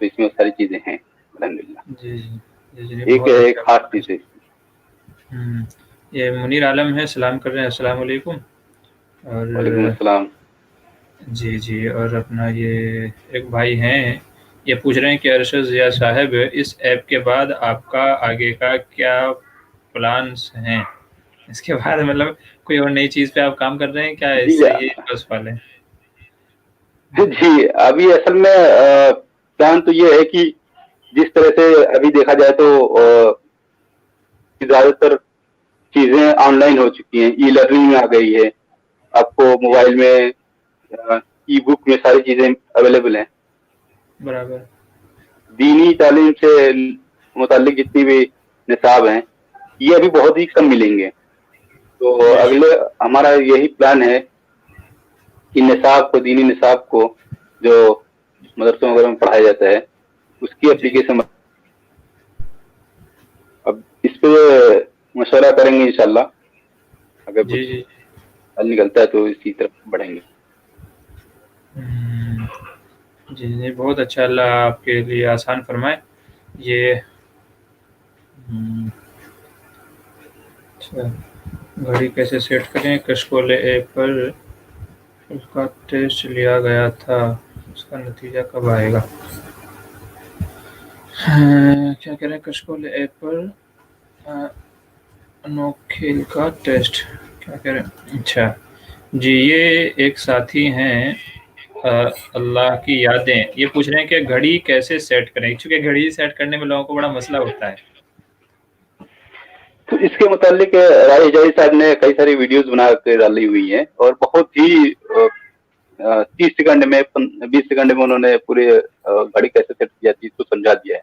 تو اس میں ساری چیزیں ہیں الحمدللہ. جی جی جی ایک بہت ایک اچھا. خاص چیز ہے. یہ منیر عالم ہے، سلام کر رہے ہیں. السلام علیکم. اور وعلیکم السلام. جی جی، اور اپنا یہ ایک بھائی ہیں، یہ پوچھ رہے ہیں کہ ارشد ضیاء صاحب، اس ایپ کے بعد آپ کا آگے کا کیا پلانس ہیں؟ اس کے بعد مطلب کوئی اور نئی چیز پہ آپ کام کر رہے ہیں کیا؟ جی اس سے یہ بس والے. جی ابھی اصل میں پلان تو یہ ہے کہ جس طرح سے ابھی دیکھا جائے تو زیادہ تر چیزیں آن لائن ہو چکی ہیں، ای لرننگ آ گئی ہے، آپ کو موبائل میں ای بک میں ساری چیزیں اویلیبل ہیں. برابر. دینی تعلیم سے متعلق جتنی بھی نصاب ہیں یہ ابھی بہت ہی کم ملیں گے. تو اگلے ہمارا یہی پلان ہے کہ نصاب کو، دینی نصاب کو جو مدرسوں وغیرہ میں پڑھایا جاتا ہے اس کی جی اپلیکیشن اب اس پہ مشورہ کریں گے انشاءاللہ. اگر جی کچھ جی حل نکلتا ہے تو اسی طرف بڑھیں گے. جی جی بہت اچھا، اللہ آپ کے لیے آسان فرمائے. یہ اچھا، گھڑی کیسے سیٹ کریں؟ کشکول ایپ پر اس کا ٹیسٹ لیا گیا تھا، اس کا نتیجہ کب آئے گا؟ کیا کہہ رہے ہیں؟ کشکول ایپ پر انوکھیل کا ٹیسٹ کیا کہہ رہے ہیں؟ اچھا جی، یہ ایک ساتھی ہیں اللہ کی یادیں، یہ پوچھ رہے ہیں کہ گھڑی کیسے سیٹ کریں، چونکہ گھڑی سیٹ کرنے میں لوگوں کو بڑا مسئلہ ہوتا ہے. تو اس کے متعلق راجیش جائی صاحب نے کئی ساری ویڈیوز بنا کے ڈالی ہوئی ہیں اور بہت ہی 30 سیکنڈ میں 20 سیکنڈ میں انہوں نے پورے گھڑی کیسے سیٹ کی جاتی ہے اس کو سمجھا دیا ہے.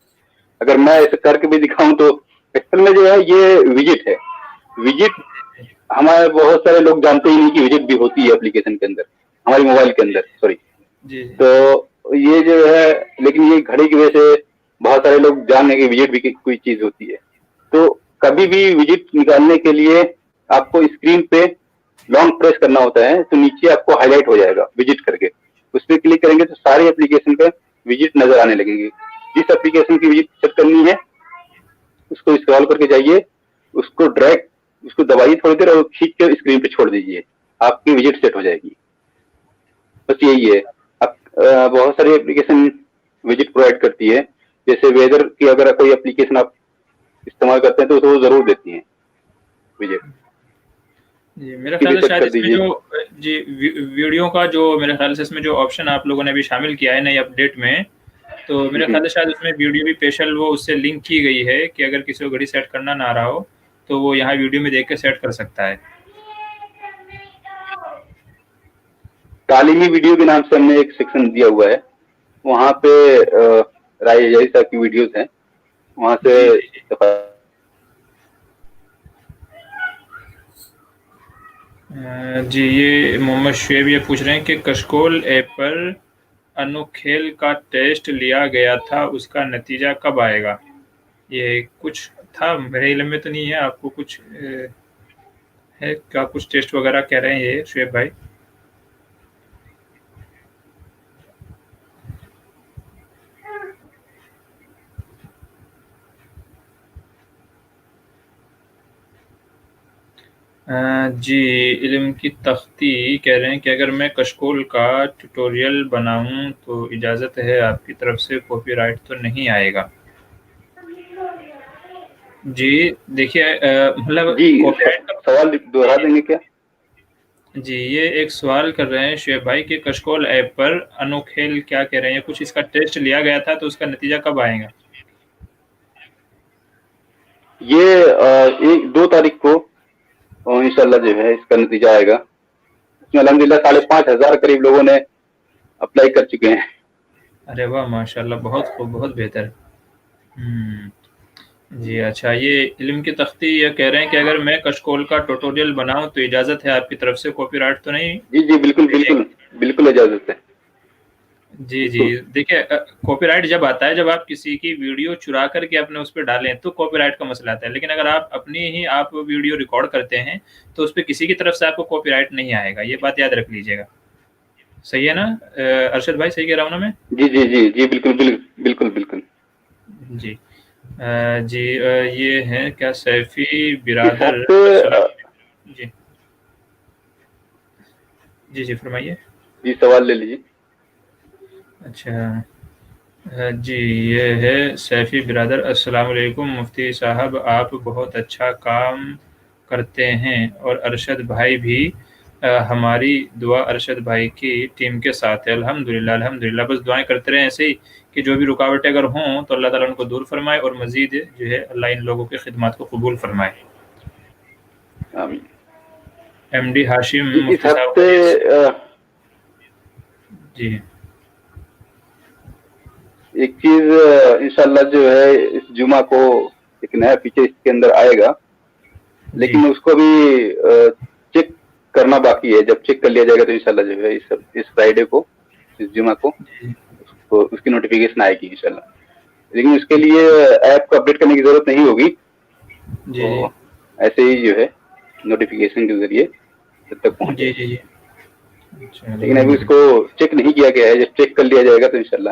اگر میں ایسے کر کے بھی دکھاؤں تو ایکچوئل میں جو ہے یہ وجٹ ہے. وجٹ ہمارے بہت سارے لوگ جانتے ہی نہیں کہ وجٹ بھی ہوتی ہے اپلیکیشن کے اندر، ہماری موبائل کے اندر. سوری. جی تو یہ جو ہے، لیکن یہ گھڑی کی وجہ سے بہت سارے لوگ جان لیں کہ وجٹ بھی کوئی چیز ہوتی ہے. تو کبھی بھی وجٹ نکالنے کے لیے آپ کو اسکرین پہ لانگ پریس کرنا ہوتا ہے، تو نیچے آپ کو ہائی لائٹ ہو جائے گا وجٹ کر کے. اس پہ کلک کریں گے تو ساری اپلیکیشن پہ وجٹ نظر آنے لگیں گے. جس اپلیکیشن کی وجٹ سیٹ کرنی ہے اس کو اسکرال کر کے جائیے، اس کو ڈریگ، اس کو دبائیے تھوڑی دیر اور کھینچ کے اسکرین پہ چھوڑ دیجیے، آپ کی وجٹ سیٹ ہو جائے گی. بس یہی ہے. اب بہت ساری اپلیکیشن وجٹ پرووائڈ کرتی ہے، جیسے ویدر کی اگر کوئی اپلیکیشن آپ استعمال کرتے ہیں تو وہ ضرور دیتی ہیں وجٹ. جی میرے خیال سے شاید اس میں جو جی ویڈیو کا جو میرے خیال سے اس میں جو آپشن آپ لوگوں نے ابھی شامل کیا ہے نئی اپڈیٹ میں، تو میرے خیال سے شاید اس میں ویڈیو بھی اسپیشل وہ اس سے لنک کی گئی ہے کہ اگر کسی کو گھڑی سیٹ کرنا نہ رہا ہو تو وہ یہاں ویڈیو میں دیکھ کے سیٹ کر سکتا ہے. تعلیمی ویڈیو کے نام سے ہم نے ایک سیکشن دیا ہوا ہے، وہاں پہ راجیش جائی صاحب کی ویڈیوز ہیں، وہاں سے جی جی یہ محمد شعیب یہ پوچھ رہے ہیں کہ کشکول ایپ پر انوکھیل کا ٹیسٹ لیا گیا تھا، اس کا نتیجہ کب آئے گا؟ یہ کچھ تھا میرے علم میں تو نہیں ہے، آپ کو کچھ ہے کیا؟ کچھ ٹیسٹ وغیرہ کہہ رہے ہیں یہ شعیب بھائی؟ جی علم کی تختی کہہ رہے ہیں کہ اگر میں کشکول کا ٹیوٹوریل بناؤں تو اجازت ہے آپ کی طرف سے؟ کاپی رائٹ تو نہیں آئے گا؟ جی دیکھیے مطلب جی کاپی رائٹ کا سوال دوہرا دیں گے کیا؟ جی یہ ایک سوال کر رہے ہیں شعیب بھائی کہ کشکول ایپ پر انوکھیل کیا کہہ رہے ہیں، کچھ اس کا ٹیسٹ لیا گیا تھا تو اس کا نتیجہ کب آئے گا؟ یہ 2 تاریخ کو انشاءاللہ جو ہے اس کا نتیجہ آئے گا. اس میں الحمدللہ 5,500 قریب لوگوں نے اپلائی کر چکے ہیں. ارے واہ ماشاء اللہ، بہت خوب، بہت بہتر. جی اچھا، یہ علم کی تختی یہ کہہ رہے ہیں کہ اگر میں کشکول کا ٹیوٹوریل بناؤں تو اجازت ہے آپ کی طرف سے؟ کاپی رائٹ تو نہیں؟ جی بالکل بالکل بالکل اجازت ہے. جی بالکل. دیکھیے کاپی رائٹ جب آتا ہے جب آپ کسی کی ویڈیو چرا کر کے اپنے اس پہ ڈالیں تو کاپی رائٹ کا مسئلہ آتا ہے، لیکن اگر آپ اپنی ہی آپ ویڈیو ریکارڈ کرتے ہیں تو اس پہ کسی کی طرف سے آپ کو کاپی رائٹ نہیں آئے گا. یہ بات یاد رکھ لیجیے گا. صحیح ہے نا ارشد بھائی؟ صحیح کہہ رہا ہوں نا میں؟ جی بالکل بالکل بالکل جی جی یہ ہیں کیا سیفی اس برادر ہفتے السلام جی جی جی فرمائیے. جی سوال لے لیجیے. اچھا جی یہ ہے سیفی برادر. السلام علیکم مفتی صاحب, آپ بہت اچھا کام کرتے ہیں اور ارشد بھائی بھی. ہماری دعا ارشد بھائی کی ٹیم کے ساتھ ہے. الحمدللہ الحمدللہ, بس دعائیں کرتے رہیں ایسے ہی کہ جو بھی رکاوٹیں اگر ہوں تو اللہ تعالیٰ ان کو دور فرمائے اور مزید جو ہے اللہ ان لوگوں کی خدمات کو قبول فرمائے. آمین. ایم ڈی ہاشم جی اس مفتی صاحب ہفتے خیریت سے؟ جی ایک چیز انشاءاللہ جو ہے اس جمعہ کو ایک نیا فیچر اس کے اندر آئے گا, جی لیکن اس کو بھی چیک کرنا باقی ہے. جب چیک کر لیا جائے گا تو انشاءاللہ جو ہے اس فرائیڈے کو, اس جمعہ کو اس کی نوٹیفیکیشن آئے گی انشاءاللہ. لیکن اس کے لیے ایپ کو اپڈیٹ کرنے کی ضرورت نہیں ہوگی, جی تو ایسے ہی جو ہے نوٹیفیکیشن کے ذریعے جب تک پہنچ جائے جی گی. جی جی اچھا لیکن ابھی اس الحمدللہ. کو چیک نہیں کیا گیا ہے. جب چیک کر لیا جائے گا تو انشاءاللہ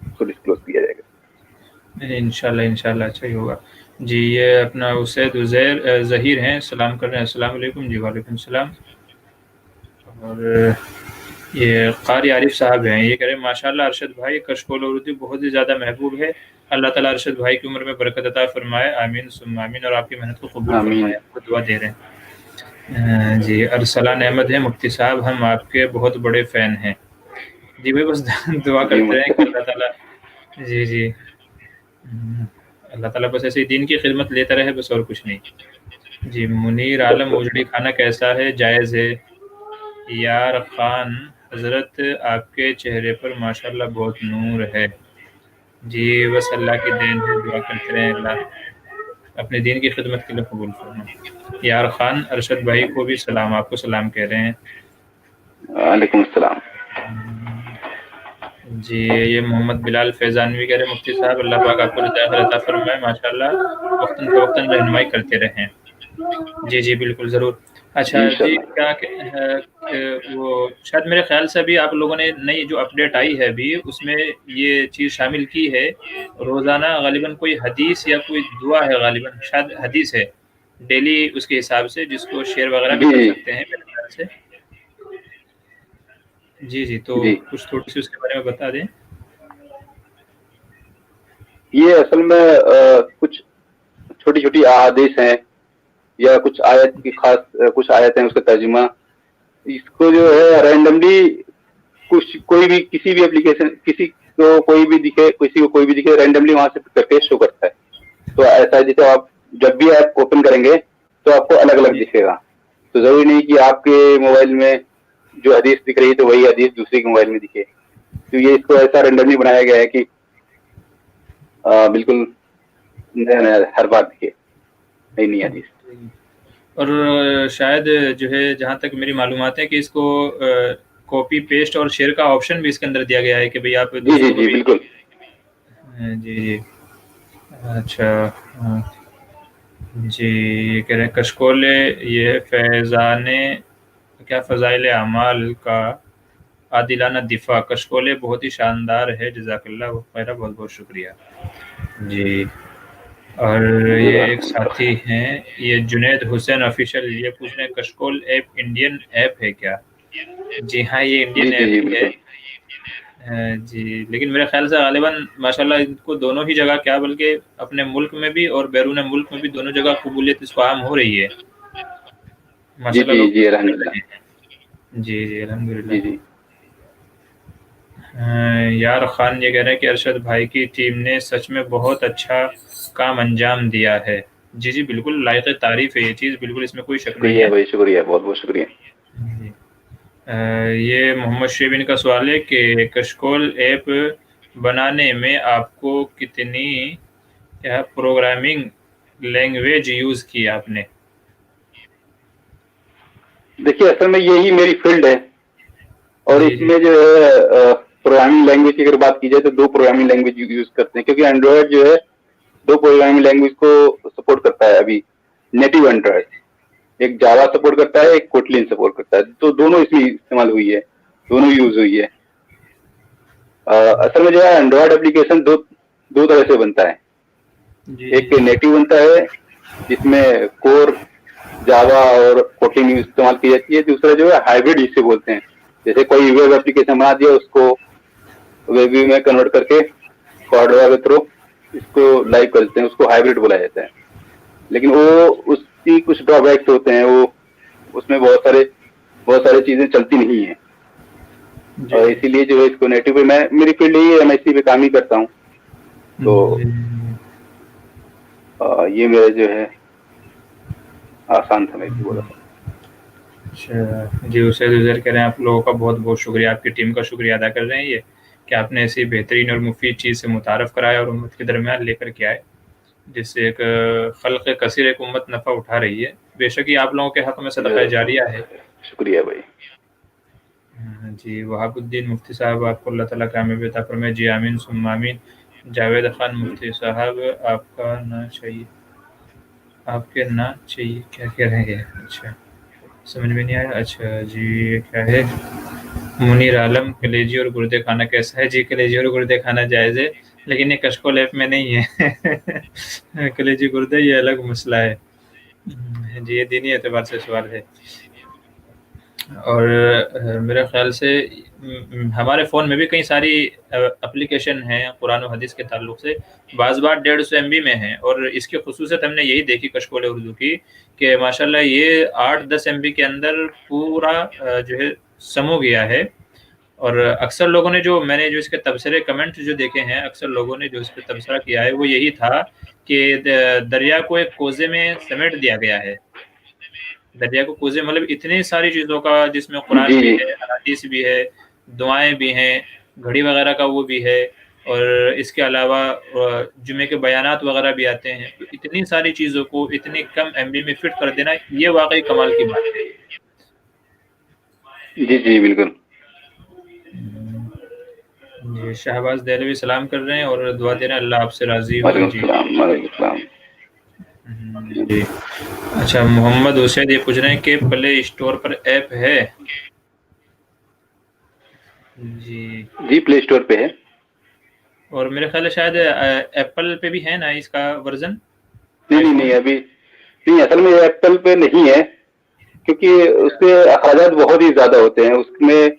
اس کو ڈسکلوز کیا جائے گا. انشاءاللہ اچھا ہی ہوگا. جی یہ اپنا اسید عزیر ظہیر ہیں, سلام کر رہے ہیں. السلام علیکم. جی وعلیکم السلام. اور یہ قاری عارف صاحب ہیں, یہ کہہ رہے ہیں ماشاءاللہ ارشد بھائی کشکول اردو بہت ہی زیادہ محبوب ہے. اللہ تعالیٰ ارشد بھائی کی عمر میں برکت عطا فرمائے, آمین ثم آمین, اور آپ کی محنت کو قبول آمین. فرمائے. آپ کو دعا دے رہے ہیں. جی ارسلان احمد ہیں, مفتی صاحب ہم آپ کے بہت بڑے فین ہیں. جی بھائی بس دعا جی کرتے رہیں کہ اللہ تعالیٰ جی جی اللہ تعالیٰ بس ایسے دین کی خدمت لیتا رہے, بس اور کچھ نہیں. جی منیر عالم اجڑی کھانا کیسا ہے, جائز ہے؟ یار خان حضرت آپ کے چہرے پر ماشاءاللہ بہت نور ہے. جی بس اللہ کی دین ہے, دعا کرتے رہیں اللہ اپنے دین کی خدمت کے لیے قبول فرمائے. یار خان ارشد بھائی کو بھی سلام, آپ کو سلام کہہ رہے ہیں. وعلیکم السلام. جی یہ محمد بلال فیضانوی کہہ رہے ہیں مفتی صاحب اللہ پاک آپ کو رضا عطا فرمائے, ماشاءاللہ وقتاً فوقتاً رہنمائی کرتے رہیں. جی جی بالکل ضرور. اچھا جی انشاءاللہ. کیا وہ شاید میرے خیال سے ابھی آپ لوگوں نے نئی جو اپڈیٹ آئی ہے ابھی اس میں یہ چیز شامل کی ہے, روزانہ غالباً کوئی حدیث یا کوئی دعا ہے, غالباً شاید حدیث ہے ڈیلی اس کے حساب سے, جس کو شیئر وغیرہ بھی جی کر جی سکتے ہیں میرے خیال سے. جی جی تو جی کچھ تھوڑی سی اس کے بارے میں بتا دیں. یہ اصل میں کچھ چھوٹی چھوٹی احادیث ہیں یا کچھ آیت کی خاص کچھ آیت ہیں, اس کا ترجمہ. اس کو جو ہے رینڈملی کوئی بھی کسی بھی اپلیکیشن کسی کو کوئی بھی دکھے رینڈملی وہاں سے کر کے شو کرتا ہے. تو ایسا ہے جیسے آپ جب بھی ایپ اوپن کریں گے تو آپ کو الگ الگ جی دکھے گا. تو ضروری نہیں کہ آپ کے موبائل میں جو حدیث دکھ رہی ہے تو وہی حدیث دوسرے کے موبائل میں دکھے. تو یہ اس کو ایسا رینڈملی بنایا گیا ہے کہ بالکل نیا نیا ہر بار دکھے نئی نئی حدیث. اور شاید جو ہے جہاں تک میری معلومات ہے کہ اس کو کاپی پیسٹ اور شیئر کا آپشن بھی اس کے اندر دیا گیا ہے کہ بھئی آپ جی جی دوسروں کو جی بھی. بالکل. جی جی اچھا جی یہ کہہ رہے ہیں کشکول یہ فیضان کیا فضائل اعمال کا عادلانہ دفاع کشکول بہت ہی شاندار ہے, جزاک اللہ خیرہ, بہت بہت شکریہ. جی اور یہ ایک ساتھی ہیں یہ جنید حسین آفیشل, یہ پوچھ رہے ہیں کشکول ایپ انڈین ایپ ہے کیا؟ جی ہاں یہ جی انڈین جی ایپ جی ہی ہے. بالکل. جی لیکن میرے خیال سے غالباً ماشاءاللہ ان کو دونوں ہی جگہ کیا بلکہ اپنے ملک میں بھی اور بیرون ملک میں بھی دونوں جگہ قبولیت اس کو عام ہو رہی ہے. جی ماشاءاللہ جی لوگ جی پسند الحمد کر للہ. رہے ہیں. جی جی الحمدللہ. جی جی یار خان یہ کہہ رہے ہیں کہ ارشد بھائی کی ٹیم نے سچ میں بہت اچھا کام انجام دیا ہے. جی جی بالکل لائق تعریف ہے یہ چیز, بالکل اس میں کوئی شک نہیں شکریہ ہے. بھائی, شکریہ, بہت بہت شکریہ. جی یہ محمد شیبین کا سوال ہے کہ کشکول ایپ بنانے میں آپ کو کتنی پروگرامنگ لینگویج یوز کی آپ نے؟ دیکھیے اصل میں یہی میری فیلڈ ہے, اور جی اس جی میں جو ہے پروگرامنگ لینگویج کی اگر بات کی جائے تو 2 پروگرامنگ لینگویج یوز کرتے ہیں, کیونکہ اینڈرائڈ جو ہے 2 پروگرامنگ لینگویج کو سپورٹ کرتا ہے ابھی. نیٹو اینڈرائڈ ایک جاوا سپورٹ کرتا ہے, ایک کوٹلن سپورٹ کرتا ہے, تو دونوں اس میں استعمال ہوئی ہے, دونوں یوز ہوئی ہے. اصل میں جو ہے اینڈرائڈ اپلیکیشن دو طرح سے بنتا ہے. ایک نیٹو بنتا ہے جس میں کور جاوا اور کوٹلن استعمال کی جاتی ہے. دوسرا جو ہے ہائبرڈ جسے بولتے ہیں, جیسے کوئی ویب اپلیکیشن بنا دیا اس کو ویب میں کنورٹ کر کے کوڈ کے تھرو اس کو لائو کرتے ہیں, اس کو ہائبرڈ بولا جاتا ہے. لیکن وہ اس کی کچھ ڈرا بیکس ہوتے ہیں, وہ اس میں بہت سارے چیزیں چلتی نہیں ہیں, اور اسی لیے جو ہے اس کو نیٹو پہ میں میری فیلڈ یہی ہے, میں اسی پہ کام ہی کرتا ہوں. تو یہ میرا جو ہے آسان تھا میں بولا تھا. اچھا جی, اسے ظاہر کہہ رہے ہیں آپ لوگوں کا بہت بہت شکریہ, آپ کی ٹیم کا شکریہ ادا کر رہے ہیں یہ کہ آپ نے ایسی بہترین اور مفید چیز سے متعارف کرایا اور امت کے درمیان لے کر کے آئے, جس سے ایک خلق کثیر ایک امت نفع اٹھا رہی ہے. بے شک یہ آپ لوگوں کے حق میں صدقہ جاریہ ہے. شکریہ بھائی. جی وہاب الدین مفتی صاحب, آپ کو اللہ تعالیٰ کامیابی عطا فرمائے. جی آمین ثم آمین. جاوید خان مفتی صاحب, آپ کا نہ چاہیے, آپ کے نہ چاہیے کیا کہہ رہے ہیں؟ اچھا سمجھ میں نہیں آیا. اچھا جی کیا ہے؟ منیر عالم, کلیجی اور گردے کھانا کیسا ہے؟ جی کلیجی اور گردے کھانا جائز ہے, لیکن یہ کشکول ایپ میں نہیں ہے. کلیجی گردے یہ الگ مسئلہ ہے جی, یہ دینی اعتبار سے سوال ہے. اور میرے خیال سے ہمارے فون میں بھی کئی ساری اپلیکیشن ہیں قرآن و حدیث کے تعلق سے, بعض بار 150 MB میں ہیں, اور اس کی خصوصیت ہم نے یہی دیکھی کشکول اردو کی کہ ماشاءاللہ یہ 8-10 MB کے اندر پورا جو ہے سمو گیا ہے. اور اکثر لوگوں نے جو میں نے جو اس کے تبصرے کمنٹ جو دیکھے ہیں, اکثر لوگوں نے جو اس پہ تبصرہ کیا ہے وہ یہی تھا کہ دریا کو ایک کوزے میں سمیٹ دیا گیا ہے. دریا کو کوزے مطلب اتنی ساری چیزوں کا, جس میں قرآن بھی ہے, حدیث بھی ہے, دعائیں بھی ہیں, گھڑی وغیرہ کا وہ بھی ہے, اور اس کے علاوہ جمعے کے بیانات وغیرہ بھی آتے ہیں. تو اتنی ساری چیزوں کو اتنی کم MB میں فٹ کر دینا, یہ واقعی کمال کی بات ہے. جی جی بالکل. جی شہباز دہلوی سلام کر رہے ہیں اور دعا دے رہے ہیں اللہ آپ سے راضی ہو. وعلیکم جی السلام. وعلیکم السلام. جی اچھا, محمد حسین یہ پوچھ رہے ہیں کہ پلے اسٹور پر ایپ ہے؟ جی پلے اسٹور پہ ہے, اور میرے خیال ہے شاید ایپل پہ بھی ہے نا اس کا ورژن. نہیں ابھی نہیں, اصل میں ایپل پہ نہیں ہے کیونکہ اس کے اخراجات بہت ہی زیادہ ہوتے ہیں. اس میں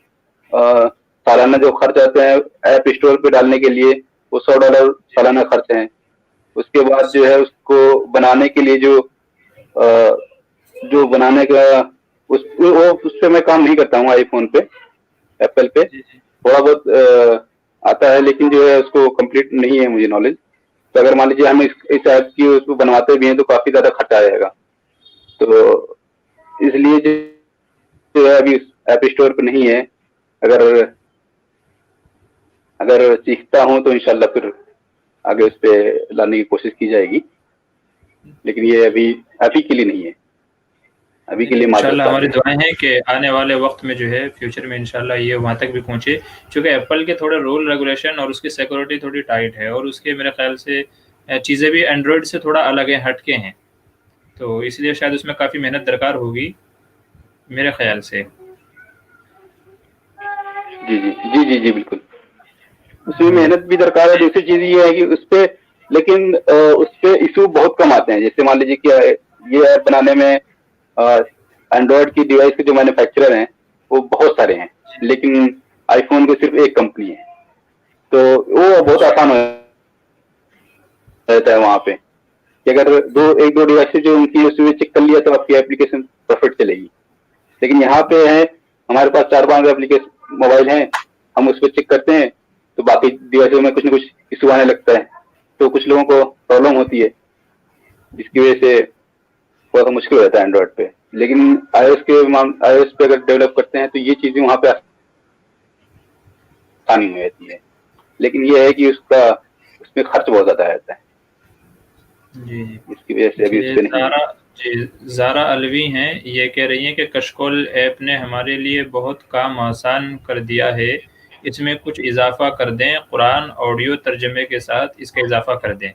سالانہ جو خرچ آتے ہیں ایپ اسٹور پہ ڈالنے کے لیے وہ $100 سالانہ خرچ ہیں. اس کے بعد جو ہے اس کو بنانے کے لیے جو بنانے کا اس پہ میں کام نہیں کرتا ہوں. آئی فون پہ, ایپل پہ تھوڑا بہت آتا ہے, لیکن جو ہے اس کو کمپلیٹ نہیں ہے مجھے نالج. تو اگر مان لیجیے ہم اس ایپ کی اس کو بنواتے بھی ہیں تو کافی زیادہ خرچہ آ جائے گا. تو اس لیے جو ہے ابھی ایپ اسٹور پہ نہیں ہے. اگر سیکھتا ہوں تو انشاءاللہ پھر آگے اس پہ لانے کی کوشش کی جائے گی, لیکن یہ ابھی کے لیے نہیں ہے. ابھی کے لیے انشاءاللہ معذرت. ہماری دعائیں ہیں کہ آنے والے وقت میں جو ہے فیوچر میں انشاءاللہ یہ وہاں تک بھی پہنچے, چونکہ ایپل کے تھوڑے رول ریگولیشن اور اس کی سیکورٹی تھوڑی ٹائٹ ہے, اور اس کے میرے خیال سے چیزیں بھی اینڈرائڈ سے تھوڑا الگ ہیں, ہٹ کے ہیں, تو اس لیے شاید اس میں کافی محنت درکار ہوگی میرے خیال سے. جی جی جی جی جی بالکل, اس میں محنت بھی درکار ہے. دوسری چیز یہ ہے کہ اس پہ لیکن اس پہ ایشو بہت کم آتے ہیں. جیسے مان لیجیے کہ یہ ایپ بنانے میں اینڈرائڈ کی ڈیوائس کے جو مینوفیکچرر ہیں وہ بہت سارے ہیں, لیکن آئی فون کی صرف ایک کمپنی ہے. تو وہ بہت آسان رہتا ہے وہاں پہ کہ اگر ایک دو ڈیوائسز جو ان کی اس میں چیک کر لیا تو آپ کی ایپلیکیشن پرفیکٹ چلے گی. لیکن یہاں پہ ہے ہمارے پاس 4-5 ایپلیکیشن موبائل ہیں, ہم اس پہ چیک کرتے ہیں تو باقی ڈیوائسوں میں کچھ نہ کچھ ایشو آنے لگتا ہے. تو کچھ لوگوں کو پرابلم ہوتی ہے, جس کی وجہ سے تھوڑا سا مشکل رہتا ہے اینڈرائڈ پہ. لیکن آئی او ایس پہ اگر ڈیولپ کرتے ہیں تو یہ چیزیں وہاں پہ آسانی ہو جاتی ہے. لیکن یہ ہے کہ اس میں خرچ بہت زیادہ رہتا ہے. جی اس کی وجہ سے ابھی اس پہ نہیں ہے. جی زارا الوی ہیں, یہ کہہ رہی ہیں کہ کشکول ایپ نے ہمارے لیے بہت کام آسان کر دیا ہے, اس میں کچھ اضافہ کر دیں, قرآن آڈیو ترجمے کے ساتھ اس کا اضافہ کر دیں.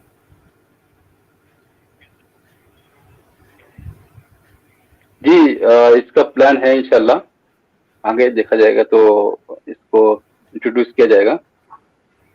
جی اس کا پلان ہے انشاءاللہ, آگے دیکھا جائے گا تو اس کو انٹروڈیوس کیا جائے گا.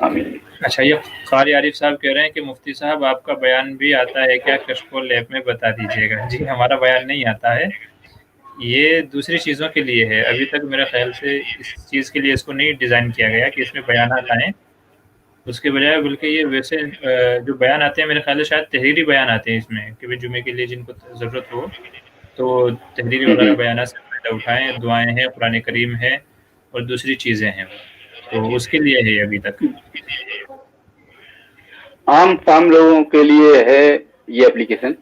آمین. اچھا، یہ قاری عارف صاحب کہہ رہے ہیں کہ مفتی صاحب آپ کا بیان بھی آتا ہے کیا کشکول ایپ میں بتا دیجیے گا. جی ہمارا بیان نہیں آتا ہے، یہ دوسری چیزوں کے لیے ہے. ابھی تک میرے خیال سے اس چیز کے لیے اس کو نہیں ڈیزائن کیا گیا کہ اس میں بیانات آئیں، اس کے بجائے بلکہ یہ ویسے جو بیان آتے ہیں میرے خیال سے شاید تحریری بیان آتے ہیں اس میں، کہ جمعے کے لیے جن کو ضرورت ہو تو تحریری وغیرہ بیانات سے فائدہ اٹھائیں. دعائیں ہیں، قرآن کریم ہے اور دوسری چیزیں ہیں، تو اس کے لیے ہے ابھی تک. عام لوگوں کے لیے ہے یہ اپلیکیشن،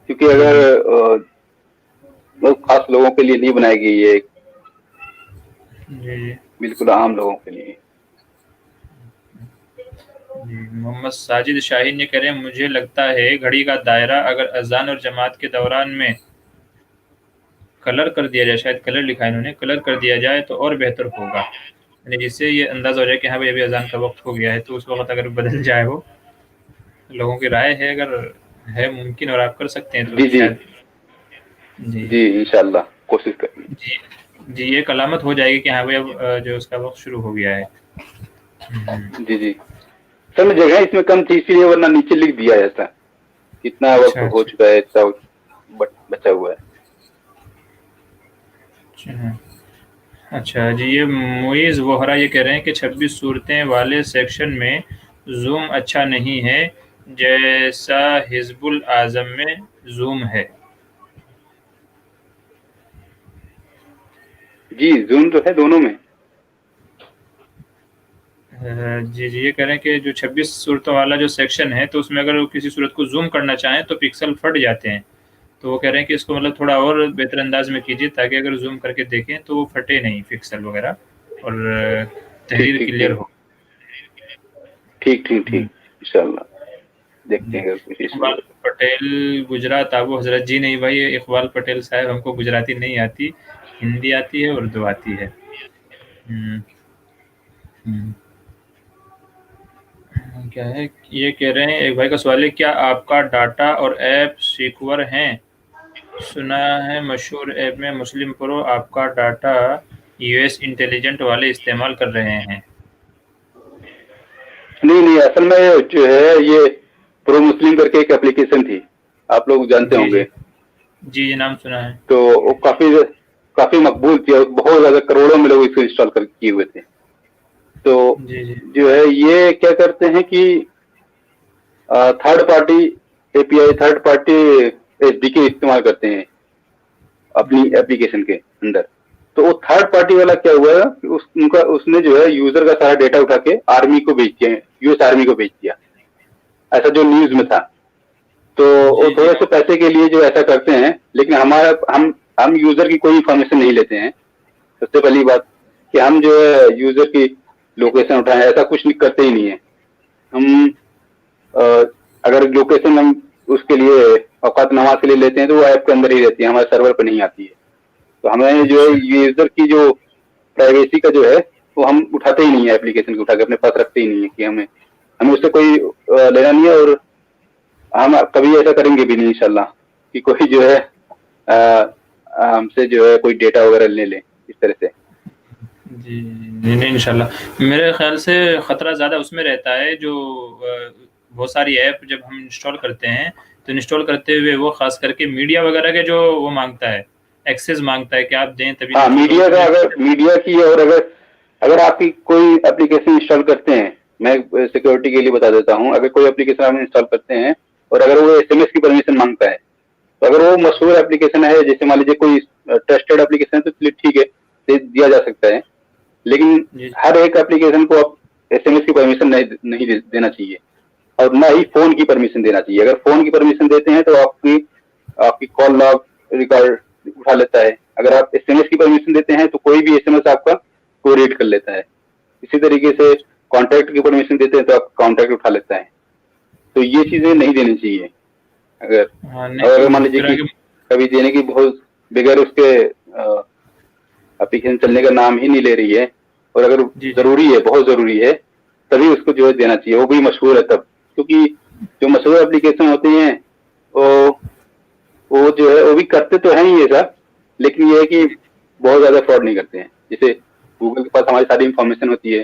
کیونکہ اگر بہت خاص لوگوں کے لیے نہیں بنائی گئی ہے، جی بالکل عام لوگوں کے لیے. جی محمد ساجد شاہین یہ کہہ رہے ہیں مجھے لگتا ہے گھڑی کا دائرہ اگر اذان اور جماعت کے دوران میں کلر کر دیا جائے، شاید کلر لکھا ہے انہوں نے، کلر کر دیا جائے تو اور بہتر ہوگا، یعنی جس سے یہ اندازہ ہو جائے کہ ہاں بھائی ابھی اذان کا وقت ہو گیا ہے، تو اس وقت اگر بدل جائے. وہ لوگوں کی رائے ہے، اگر ہے ممکن اور آپ کر سکتے ہیں تو جی شاید. جی انشاءاللہ کوشش کریں. جی ایک علامت ہو جائے گی کہ ہاں بھائی اب جو اس کا وقت شروع ہو گیا ہے. جی سر میں جگہ اس میں کم تھی، اسی لیے ورنہ نیچے لکھ دیا ایسا کتنا وقت ہو چکا ہے، اتنا بچا ہوا ہے. اچھا جی، یہ معیز وہرا یہ کہہ رہے ہیں کہ 26 صورتیں والے سیکشن میں زوم اچھا نہیں ہے جیسا حزب الاعظم میں زوم ہے. جی زوم تو ہے دونوں میں. جی یہ کہہ رہے ہیں کہ جو 26 صورتوں والا جو سیکشن ہے تو اس میں اگر کسی صورت کو زوم کرنا چاہیں تو پکسل پھٹ جاتے ہیں، تو وہ کہہ رہے ہیں کہ اس کو مطلب تھوڑا اور بہتر انداز میں کیجیے تاکہ اگر زوم کر کے دیکھیں تو وہ پھٹے نہیں پکسل وغیرہ اور تحریر کلیئر ہو. ٹھیک انشاءاللہ دیکھتے ہیں. اقبال پٹیل گجرات آبو حضرت. جی نہیں بھائی اقبال پٹیل صاحب، ہم کو گجراتی نہیں آتی، ہندی آتی ہے، اردو آتی ہے. کیا ہے یہ کہہ رہے ہیں ایک بھائی کا سوال ہے کیا آپ کا ڈاٹا اور ایپ سیکور ہیں؟ سنا ہے مشہور ایپ میں مسلم پرو آپ کا ڈاٹا یو ایس انٹیلیجنٹ والے استعمال کر رہے ہیں. نہیں اصل میں جو ہے یہ پرو مسلم کر کے ایک اپلیکیشن تھی، آپ لوگ جانتے ہوں گے. جی نام سنا ہے. تو وہ کافی مقبول تھی اور بہت زیادہ کروڑوں میں لوگ اس کو انسٹال کیے ہوئے تھے. تو جو ہے یہ کیا کرتے ہیں کہ تھرڈ پارٹی اے پی آئی، تھرڈ پارٹی ایس ڈی کے استعمال کرتے ہیں اپنی ایپلیکیشن کے اندر. تو وہ تھرڈ پارٹی والا کیا ہوا کہ اس نے جو ہے یوزر کا سارا ڈیٹا اٹھا کے آرمی کو بھیج دیا، یو ایس آرمی کو بھیج دیا، ایسا جو نیوز میں تھا. تو وہ تھوڑے سے پیسے کے لیے جو ایسا کرتے ہیں، لیکن ہم یوزر کی کوئی انفارمیشن نہیں لیتے ہیں. سب سے پہلی بات کہ ہم جو ہے یوزر کی لوکیشن اٹھائیں ایسا کچھ کرتے ہی نہیں ہے. ہم اگر لوکیشن ہم اس کے لیے اوقات نماز کے لیے لیتے ہیں تو وہ ایپ کے اندر ہی رہتی ہے، ہمارے سرور پہ نہیں آتی ہے. تو ہمیں جو ہے یوزر کی جو پرائیویسی کا جو ہے وہ ہم اٹھاتے ہی نہیں ہے، اپلیکیشن کو اٹھا کے اپنے پاس رکھتے ہی نہیں ہے کہ ہمیں اس سے کوئی لینا نہیں ہے، اور ہم کبھی ایسا کریں گے بھی نہیں انشاءاللہ کہ کوئی جو ہے ہم سے جو ہے کوئی ڈیٹا وغیرہ لے لیں اس طرح سے. جی نہیں انشاءاللہ. میرے خیال سے خطرہ زیادہ اس میں رہتا ہے جو بہت ساری ایپ جب ہم انسٹال کرتے ہیں تو انسٹال کرتے ہوئے وہ خاص کر کے میڈیا وغیرہ کے جو وہ مانگتا ہے، ایکسیس مانگتا ہے کہ آپ دیں تبھی. ہاں میڈیا کا، اگر میڈیا کی اور اگر آپ کی کوئی اپلیکیشن انسٹال کرتے ہیں، میں سیکورٹی کے لیے بتا دیتا ہوں، اگر کوئی اپلیکیشن آپ انسٹال کرتے ہیں اور اگر وہ ایس ایم ایس کی پرمیشن مانگتا ہے تو اگر وہ مشہور اپلیکیشن ہے، جیسے مان لیجیے کوئی ٹرسٹڈ اپلیکیشن ہے تو ٹھیک ہے دیا جا سکتا ہے. لیکن ہر ایک اپلیکیشن کو آپ ایس ایم ایس کی پرمیشن نہیں دینا چاہیے، اور نہ ہی فون کی پرمیشن دینا چاہیے. اگر فون کی پرمیشن دیتے ہیں تو آپ کی کال لاگ ریکارڈ اٹھا لیتا ہے. اگر آپ ایس ایم ایس کی پرمیشن دیتے ہیں تو کوئی بھی ایس ایم ایس آپ کا کو ریڈ کر لیتا ہے. اسی طریقے سے کانٹیکٹ کی پرمیشن دیتے ہیں تو آپ کانٹیکٹ اٹھا لیتا ہے. تو یہ چیزیں نہیں دینی چاہیے. اگر مان لیجیے کہ کبھی دینے کی بہت بغیر اس کے اپلیکیشن چلنے کا نام ہی نہیں لے رہی ہے، اور اگر ضروری ہے، بہت ضروری ہے، تبھی اس کو جو ہے دینا چاہیے. وہ بھی مشہور ہے تب، کیونکہ جو مشہور اپلیکیشن ہوتی ہیں وہ جو ہے وہ بھی کرتے تو ہیں ہی ایسا، لیکن یہ ہے کہ بہت زیادہ فراڈ نہیں کرتے ہیں. جیسے گوگل کے پاس ہماری ساری انفارمیشن ہوتی ہے،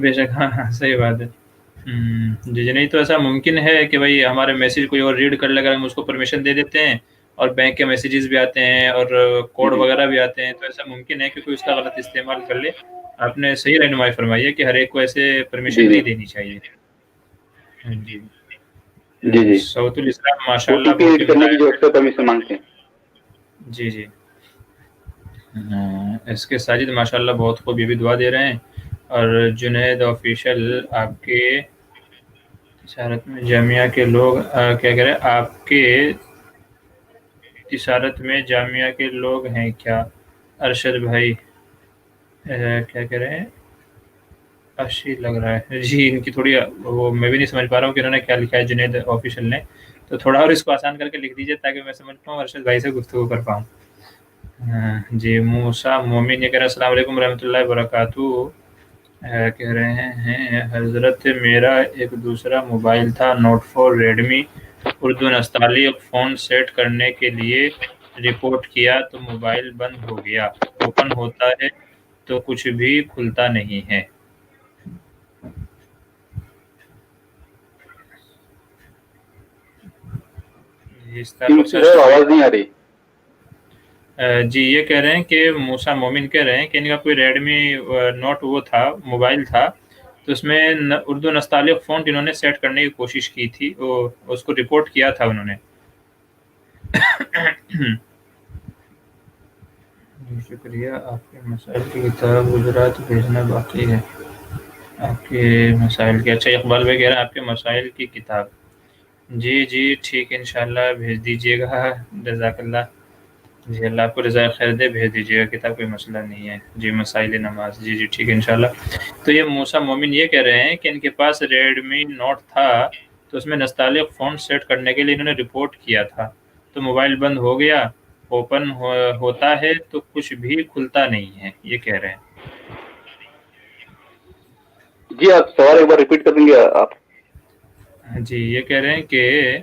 بے شک ہاں ہاں صحیح بات ہے۔ جی جی، نہیں تو ایسا ممکن ہے کہ بھائی ہمارے میسیج کوئی اور ریڈ کر لے اگر ہم اس کو پرمیشن دے دیتے ہیں اور بینک کے میسیجز بھی آتے ہیں اور کوڈ جی وغیرہ بھی آتے ہیں، تو ایسا ممکن ہے کہ کوئی اس کا غلط استعمال کر لے۔ آپ نے صحیح رہنمائی فرمائی ہے کہ ہر ایک کو ایسے پرمیشن جی نہیں جی دینی چاہیے۔ جی جی جی سعود الاسلام ماشاء او ٹی اللہ پی بہت ایڈ ہی کرنے عمدہ کی جو ہے۔ اکثر پرمیشن مانگتے ہیں۔ جی جی، اس کے ساجد ماشاء اللہ بہت خوب، یہ بھی دعا دے رہے ہیں۔ اور جنید آفیشل، آپ کے تجارت میں جامعہ کے لوگ کیا کہہ رہے ہیں، آپ کے تجارت میں جامعہ کے لوگ ہیں کیا؟ ارشد بھائی کیا کہہ رہے ہیں، اشی لگ رہا ہے جی، ان کی تھوڑی وہ میں بھی نہیں سمجھ پا رہا ہوں کہ انہوں نے کیا لکھا ہے جنید آفیشل نے، تو تھوڑا اور اس کو آسان کر کے لکھ دیجیے تاکہ میں سمجھ پاؤں، ارشد بھائی سے گفتگو کر پاؤں۔ جی موسیٰ مومن یہ کہہ رہے ہیں السلام علیکم ورحمۃ اللہ وبرکاتہ، کہہ رہے ہیں حضرت میرا ایک دوسرا موبائل تھا نوٹ 4 ریڈمی، اردو نستعلیق فون سیٹ کرنے کے لیے رپورٹ کیا تو موبائل بند ہو گیا، اوپن ہوتا ہے تو کچھ بھی کھلتا نہیں ہے۔ اس تعلق سے ارشد بھائی آواز نہیں آ رہی۔ جی یہ کہہ رہے ہیں کہ موسیٰ مومن کہہ رہے ہیں کہ ان کا کوئی ریڈمی نوٹ وہ تھا موبائل تھا، تو اس میں اردو نستعلیق فونٹ انہوں نے سیٹ کرنے کی کوشش کی تھی، اس کو رپورٹ کیا تھا انہوں نے۔ شکریہ، آپ کے مسائل کی کتاب گجرات بھیجنا باقی ہے۔ آپ کے مسائل کی، اچھا اقبال بھائی کہہ رہے ہیں آپ کے مسائل کی کتاب، جی جی ٹھیک ہے انشاءاللہ بھیج دیجیے گا، جزاک اللہ، جی اللہ آپ کو رضا خیر دے، بھیج دیجیے گا کتاب، کوئی مسئلہ نہیں ہے۔ جی مسائل نماز، جی جی ٹھیک ہے انشاءاللہ۔ تو یہ موسیٰ مومن یہ کہہ رہے ہیں کہ ان کے پاس ریڈمی نوٹ تھا، تو اس میں نستعلیق فونٹ سیٹ کرنے کے لیے انہوں نے رپورٹ کیا تھا، تو موبائل بند ہو گیا، اوپن ہوتا ہے تو کچھ بھی کھلتا نہیں ہے، یہ کہہ رہے ہیں۔ جی آپ سوال ایک بار ریپیٹ کر دیں گے آپ؟ جی یہ کہہ رہے ہیں کہ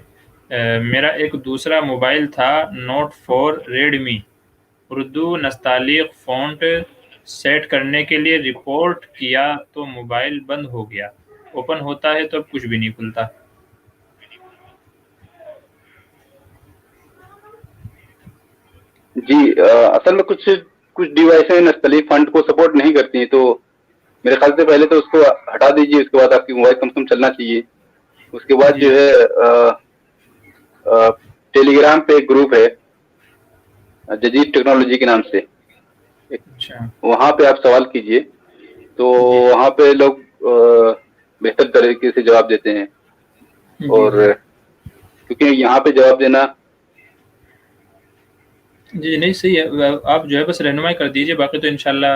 میرا ایک دوسرا موبائل تھا نوٹ 4 ریڈمی، اردو نستعلیق فونٹ سیٹ کرنے کے لیے رپورٹ کیا تو موبائل بند ہو گیا، اوپن ہوتا ہے تو اب کچھ بھی نہیں کھلتا۔ جی اصل میں کچھ ڈیوائسیں نستعلیق فنڈ کو سپورٹ نہیں کرتی ہیں، تو میرے خیال سے پہلے تو اس کو ہٹا دیجیے، اس کے بعد آپ کی موبائل کم سے کم چلنا چاہیے۔ اس کے بعد جی جو ہے ٹیلی گرام پہ ایک گروپ ہے جدید ٹیکنالوجی کے نام سے، اچھا وہاں پہ آپ سوال کیجئے، تو جی وہاں پہ لوگ بہتر طریقے سے جواب دیتے ہیں، جی اور جی کیونکہ یہاں پہ جواب دینا جی نہیں صحیح ہے، آپ جو ہے بس رہنمائی کر دیجیے، باقی تو انشاءاللہ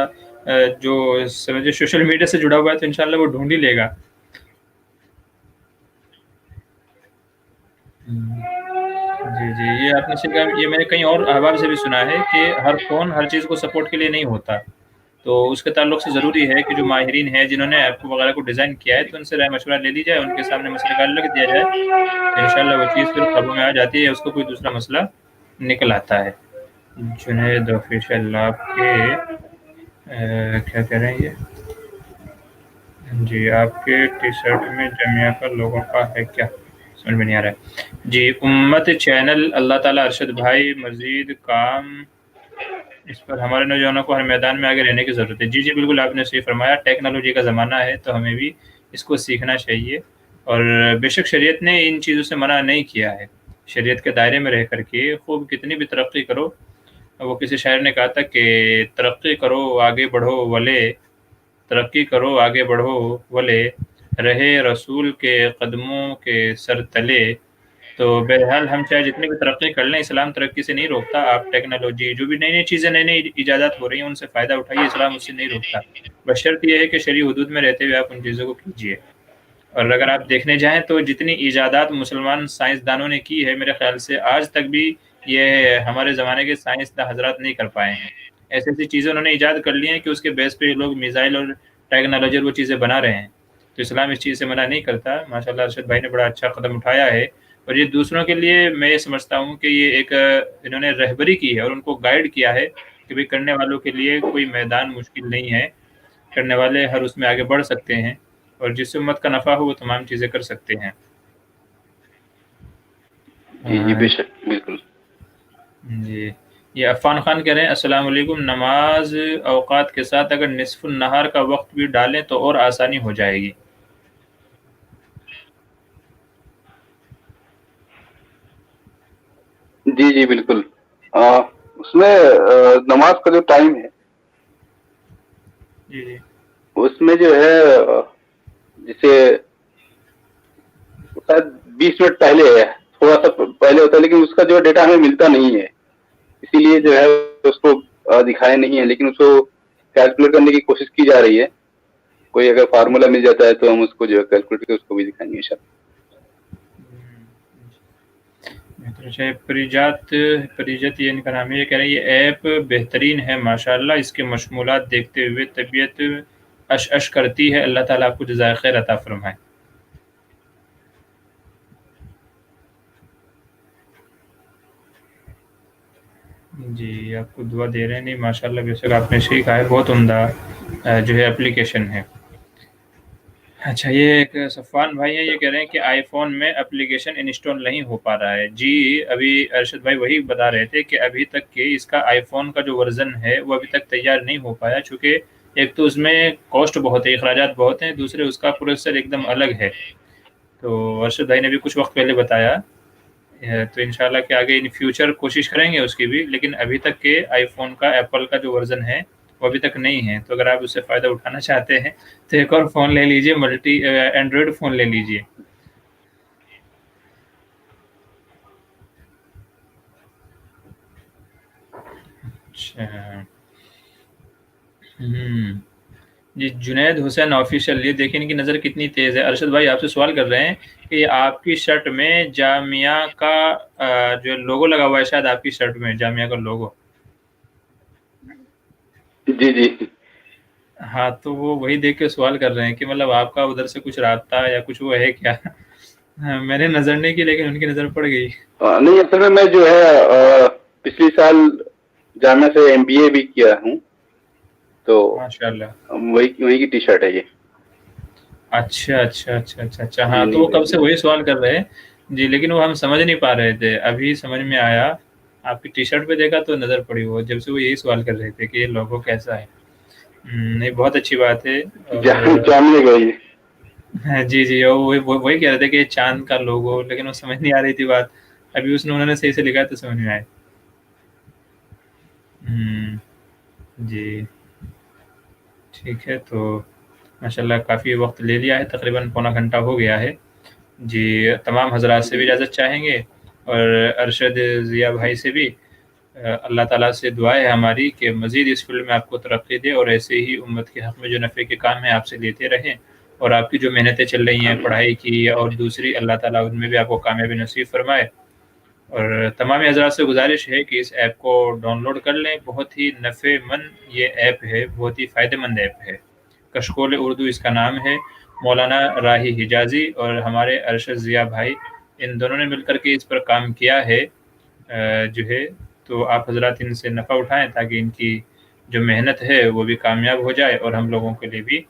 جو سمجھے سوشل میڈیا سے جڑا ہوا ہے تو انشاءاللہ وہ ڈھونڈ ہی لے گا۔ جی جی یہ آپ نے صحیح کہا، یہ میں نے کہیں اور احباب سے بھی سنا ہے کہ ہر فون ہر چیز کو سپورٹ کے لیے نہیں ہوتا، تو اس کے تعلق سے ضروری ہے کہ جو ماہرین ہیں جنہوں نے ایپ وغیرہ کو ڈیزائن کیا ہے تو ان سے رائے مشورہ لے لی جائے، ان کے سامنے مسئلے کا حل رکھ دیا جائے، تو انشاءاللہ وہ چیز پھر قابو میں آ جاتی ہے، اس کو کوئی دوسرا مسئلہ نکل آتا ہے۔ جنید آفیشل، آپ کے کیا کہہ رہے ہیں یہ، جی آپ کے ٹی شرٹ میں جامعہ کا لوگو کا ہے کیا؟ سمجھ میں نہیں آ رہا ہے۔ جی امت چینل، اللہ تعالیٰ ارشد بھائی مزید کام اس پر، ہمارے نوجوانوں کو ہر میدان میں آگے رہنے کی ضرورت ہے۔ جی جی بالکل آپ نے صحیح فرمایا، ٹیکنالوجی کا زمانہ ہے تو ہمیں بھی اس کو سیکھنا چاہیے، اور بے شک شریعت نے ان چیزوں سے منع نہیں کیا ہے، شریعت کے دائرے میں رہ کر کے خوب کتنی بھی ترقی کرو، وہ کسی شاعر نے کہا تھا کہ ترقی کرو آگے بڑھو ولے، ترقی کرو آگے بڑھو ولے، رہے رسول کے قدموں کے سر تلے، تو بہرحال ہم چاہے جتنی بھی ترقی کر لیں، اسلام ترقی سے نہیں روکتا، آپ ٹیکنالوجی جو بھی نئی نئی چیزیں نئی نئی ایجادات ہو رہی ہیں ان سے فائدہ اٹھائیے، اسلام اس سے نہیں روکتا، بشرط یہ ہے کہ شرعی حدود میں رہتے ہوئے آپ ان چیزوں کو کیجیے۔ اور اگر آپ دیکھنے جائیں تو جتنی ایجادات مسلمان سائنسدانوں نے کی ہے، میرے خیال سے آج تک بھی یہ ہمارے زمانے کے سائنسداں حضرات نہیں کر پائے ہیں، ایسی ایسی چیزیں انہوں نے ایجاد کر لی ہیں کہ اس کے بیس پہ لوگ میزائل اور ٹیکنالوجی اور وہ چیزیں بنا رہے ہیں، تو اسلام اس چیز سے منع نہیں کرتا۔ ماشاءاللہ ارشد بھائی نے بڑا اچھا قدم اٹھایا ہے، اور یہ دوسروں کے لیے میں یہ سمجھتا ہوں کہ یہ ایک انہوں نے رہبری کی ہے اور ان کو گائیڈ کیا ہے کہ بھئی کرنے والوں کے لیے کوئی میدان مشکل نہیں ہے، کرنے والے ہر اس میں آگے بڑھ سکتے ہیں، اور جس سے امت کا نفع ہو وہ تمام چیزیں کر سکتے ہیں۔ جی بے شک، بالکل۔ جی، یہ عفان خان کہہ رہے ہیں السلام علیکم، نماز اوقات کے ساتھ اگر نصف النہار کا وقت بھی ڈالیں تو اور آسانی ہو جائے گی۔ جی جی بالکل، اس میں نماز کا جو ٹائم ہے جی جی اس میں جو ہے جیسے شاید 20 منٹ پہلے ہے، تھوڑا سا پہلے ہوتا ہے، لیکن اس کا جو ڈیٹا ہمیں ملتا نہیں ہے، اسی لیے جو ہے اس کو دکھایا نہیں ہے، لیکن اس کو کیلکولیٹ کرنے کی کوشش کی جا رہی ہے۔ کوئی اگر فارمولا مل جاتا ہے تو ہم اس کو جو ہے کیلکولیٹ کر کے اس کو بھی دکھائیں گے انشاءاللہ۔ پریجت یہ ان کا نام ہے، یہ کہہ رہے ہیں یہ ایپ بہترین ہے ماشاءاللہ، اس کے مشمولات دیکھتے ہوئے طبیعت اش کرتی ہے، اللہ تعالیٰ آپ کو جزائے خیر عطا فرمائے۔ جی آپ کو دعا دے رہے ہیں، نہیں ماشاءاللہ بے شک آپ نے سیکھا ہے، بہت عمدہ جو ہے اپلیکیشن ہے۔ اچھا، یہ ایک صفوان بھائی ہیں، یہ کہہ رہے ہیں کہ آئی فون میں اپلیکیشن انسٹال نہیں ہو پا رہا ہے۔ جی ابھی ارشد بھائی وہی بتا رہے تھے کہ ابھی تک کہ اس کا آئی فون کا جو ورژن ہے وہ ابھی تک تیار نہیں ہو پایا، چونکہ ایک تو اس میں کاسٹ بہت ہے، اخراجات بہت ہیں، دوسرے اس کا پروسیسر ایک دم الگ ہے۔ تو ارشد بھائی نے بھی کچھ وقت پہلے بتایا، تو انشاءاللہ کہ آگے ان فیوچر کوشش کریں گے اس کی بھی، لیکن ابھی تک کہ آئی فون کا ایپل کا جو ورژن ہے وہ ابھی تک نہیں ہے۔ تو اگر آپ اس سے فائدہ اٹھانا چاہتے ہیں تو ایک اور فون لے لیجئے، اینڈرائڈ فون لے لیجئے۔ اچھا جی، جنید حسین آفیشیل، یہ دیکھیں ان کی نظر کتنی تیز ہے۔ ارشد بھائی آپ سے سوال کر رہے ہیں کہ آپ کی شرٹ میں جامعہ کا جو لوگو لگا ہوا ہے، شاید آپ کی شرٹ میں جامعہ کا لوگو۔ جی جی ہاں تو وہ وہی دیکھ کے سوال کر رہے ہیں کہ مطلب آپ کا ادھر سے کچھ رابطہ یا کچھ وہ ہے کیا؟ میں نے نظر نہیں کی لیکن ان کی نظر پڑ گئی۔ نہیں، اصل میں جو ہے پچھلی سال جامعہ سے MBA بھی کیا ہوں، تو ماشاءاللہ وہی کی ٹی شرٹ ہے یہ۔ اچھا اچھا اچھا اچھا اچھا، ہاں تو وہ کب سے وہی سوال کر رہے ہیں جی، لیکن وہ ہم سمجھ نہیں پا رہے تھے، ابھی سمجھ میں آیا، آپ کی ٹی شرٹ پہ دیکھا تو نظر پڑی، وہ جب سے وہ یہی سوال کر رہے تھے کہ یہ لوگو کیسا ہے۔ نہیں بہت اچھی بات ہے۔ جامعہ گئی۔ جی جی، وہی کہہ رہے تھے کہ چاند کا لوگو، لیکن وہ سمجھ نہیں آ رہی تھی بات، ابھی انہوں نے صحیح سے لکھا تو سمجھ میں آئے۔ جی ٹھیک ہے، تو ماشاءاللہ کافی وقت لے لیا ہے، تقریباً پونا گھنٹہ ہو گیا ہے۔ جی تمام حضرات سے بھی اجازت چاہیں گے، اور ارشد ضیاء بھائی سے بھی اللہ تعالیٰ سے دعا ہے ہماری کہ مزید اس فیلڈ میں آپ کو ترقی دے، اور ایسے ہی امت کے حق میں جو نفع کے کام ہیں آپ سے لیتے رہیں، اور آپ کی جو محنتیں چل رہی ہیں پڑھائی کی اور دوسری، اللہ تعالیٰ ان میں بھی آپ کو کامیابی نصیب فرمائے۔ اور تمام حضرات سے گزارش ہے کہ اس ایپ کو ڈاؤن لوڈ کر لیں، بہت ہی نفع مند یہ ایپ ہے، بہت ہی فائدہ مند ایپ ہے۔ کشکول اردو اس کا نام ہے، مولانا راہی حجازی اور ہمارے ارشد ضیاء بھائی، ان دونوں نے مل کر کے اس پر کام کیا ہے جو ہے، تو آپ حضرات ان سے نفع اٹھائیں تاکہ ان کی جو محنت ہے وہ بھی کامیاب ہو جائے اور ہم لوگوں کے لیے بھی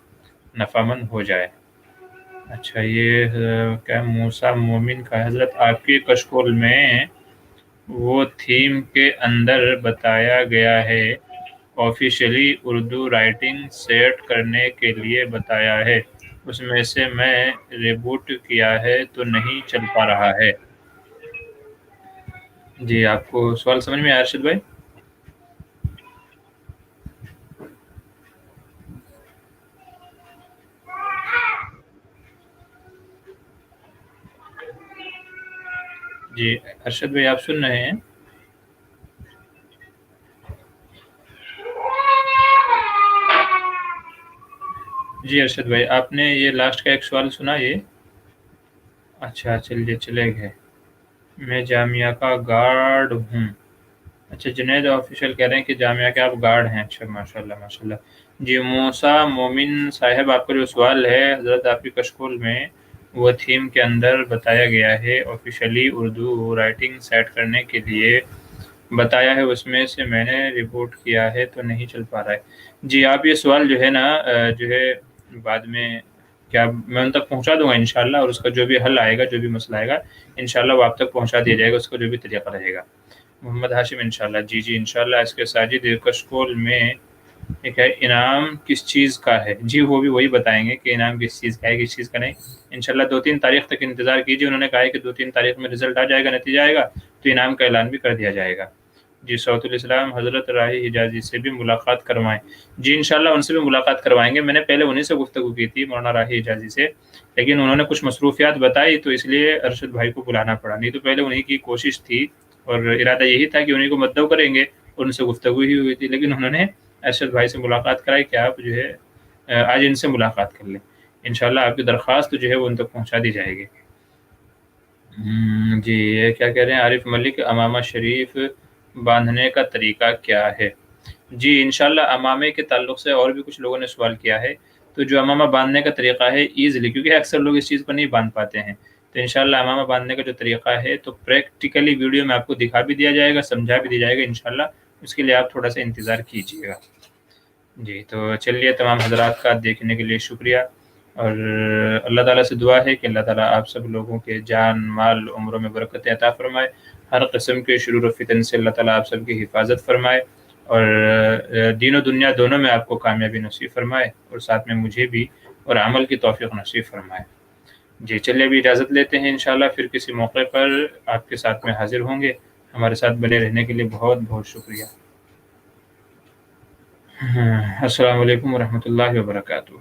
نفع مند ہو جائے۔ اچھا، یہ کیا موسیٰ مومن کا، حضرت آپ کی کشکول میں وہ تھیم کے اندر بتایا گیا ہے، آفیشیلی اردو رائٹنگ سیٹ کرنے کے لیے بتایا ہے، اس میں سے میں ریبوٹ کیا ہے تو نہیں چل پا رہا ہے۔ جی آپ کو سوال سمجھ میں آیا ارشد بھائی؟ جی ارشد بھائی آپ سن رہے ہیں؟ جی ارشد بھائی آپ نے یہ لاسٹ کا ایک سوال سنا یہ؟ اچھا چلیے چلے گئے۔ میں جامعہ کا گارڈ ہوں۔ اچھا، جنید آفیشیل کہہ رہے ہیں کہ جامعہ کے آپ گارڈ ہیں۔ اچھا ماشاءاللہ ماشاءاللہ۔ جی موسیٰ مومن صاحب، آپ کا جو سوال ہے، حضرت آپ کی کشکول میں وہ تھیم کے اندر بتایا گیا ہے، آفیشیلی اردو رائٹنگ سیٹ کرنے کے لیے بتایا ہے اس میں سے میں نے رپورٹ کیا ہے تو نہیں چل پا رہا ہے۔ جی آپ یہ سوال جو ہے نا جو ہے بعد میں کیا میں ان تک پہنچا دوں گا انشاءاللہ، اور اس کا جو بھی حل آئے گا، جو بھی مسئلہ آئے گا انشاءاللہ وہ آپ تک پہنچا دیا جائے گا، اس کا جو بھی طریقہ رہے گا۔ محمد ہاشم انشاءاللہ، جی انشاءاللہ۔ اس کے ساجد کشکول میں ایک ہے انعام کس چیز کا ہے، جی وہ بھی وہی بتائیں گے کہ انعام کس چیز کا ہے، کس چیز کا نہیں۔ انشاءاللہ 2-3 تاریخ تک انتظار کیجیے، انہوں نے کہا ہے کہ 2-3 تاریخ میں رزلٹ آ جائے گا، نتیجہ آئے گا تو انعام کا اعلان بھی کر دیا جائے گا۔ جی سعود الاسلام حضرت راہی حجازی سے بھی ملاقات کروائیں، جی انشاءاللہ ان سے بھی ملاقات کروائیں گے۔ میں نے پہلے انہی سے گفتگو کی تھی مولانا راہی حجازی سے، لیکن انہوں نے کچھ مصروفیات بتائی تو اس لیے ارشد بھائی کو بلانا پڑا، نہیں تو پہلے انہی کی کوشش تھی اور ارادہ یہی تھا کہ انہی کو مدعو کریں گے، ان سے گفتگو ہی ہوئی تھی، لیکن انہوں نے ارشد بھائی سے ملاقات کرائی کہ آپ جو ہے آج ان سے ملاقات کر لیں، انشاءاللہ آپ کی درخواست جو ہے وہ ان تک پہنچا دی جائے گی۔ جی یہ کیا کہہ رہے ہیں عارف ملک، امامہ شریف باندھنے کا طریقہ کیا ہے؟ جی انشاءاللہ امامے کے تعلق سے اور بھی کچھ لوگوں نے سوال کیا ہے، تو جو امامہ باندھنے کا طریقہ ہے ایزلی، کیونکہ اکثر لوگ اس چیز کو نہیں باندھ پاتے ہیں، تو انشاءاللہ امامہ باندھنے کا جو طریقہ ہے تو پریکٹیکلی ویڈیو میں آپ کو دکھا بھی دیا جائے گا، سمجھا بھی دیا جائے گا انشاءاللہ، اس کے لیے آپ تھوڑا سا انتظار کیجیے گا۔ جی تو چلیے، تمام حضرات کا دیکھنے کے لیے شکریہ، اور اللہ تعالیٰ سے دعا ہے کہ اللہ تعالیٰ آپ سب لوگوں کے جان مال عمروں میں برکت عطا فرمائے، ہر قسم کے شرور و فتن سے اللہ تعالیٰ آپ سب کی حفاظت فرمائے، اور دین و دنیا دونوں میں آپ کو کامیابی نصیب فرمائے، اور ساتھ میں مجھے بھی اور عمل کی توفیق نصیب فرمائے۔ جی چلیے ابھی اجازت لیتے ہیں، انشاءاللہ پھر کسی موقع پر آپ کے ساتھ میں حاضر ہوں گے۔ ہمارے ساتھ بنے رہنے کے لیے بہت بہت شکریہ۔ السلام علیکم ورحمۃ اللہ وبرکاتہ۔